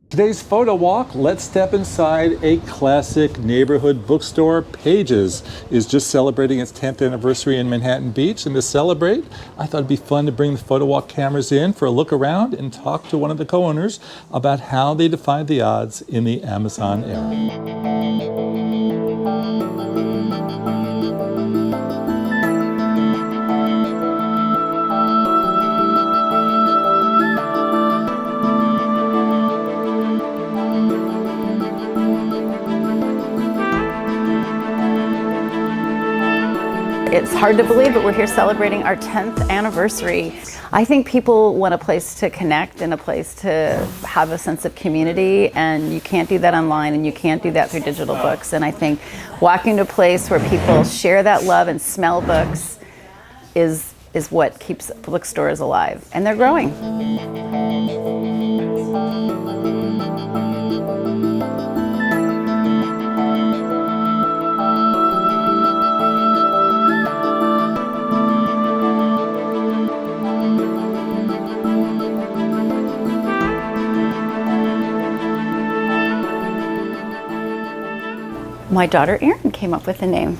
Today's photo walk, let's step inside a classic neighborhood bookstore. Pages is just celebrating its 10th anniversary in Manhattan Beach, and to celebrate, I thought it'd be fun to bring the Photowalk cameras in for a look around and talk to one of the co-owners about how they defied the odds in the Amazon era. It's hard to believe, but we're here celebrating our 10th anniversary. I think people want a place to connect and a place to have a sense of community, and you can't do that online and you can't do that through digital books. And I think walking to a place where people share that love and smell books is what keeps bookstores alive, and they're growing. My daughter Erin came up with the name.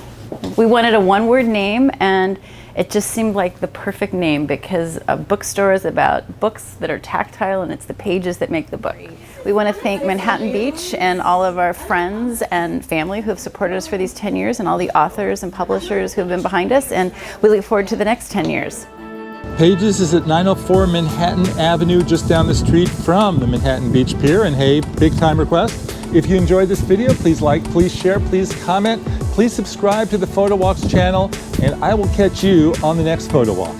We wanted a one-word name, and it just seemed like the perfect name because a bookstore is about books that are tactile, and it's the pages that make the book. We want to thank Manhattan Beach and all of our friends and family who have supported us for these 10 years, and all the authors and publishers who have been behind us, and we look forward to the next 10 years. Pages is at 904 Manhattan Avenue, just down the street from the Manhattan Beach Pier. And hey, big time request. If you enjoyed this video, please like, please share, please comment, please subscribe to the Photowalks channel, and I will catch you on the next Photo Walk.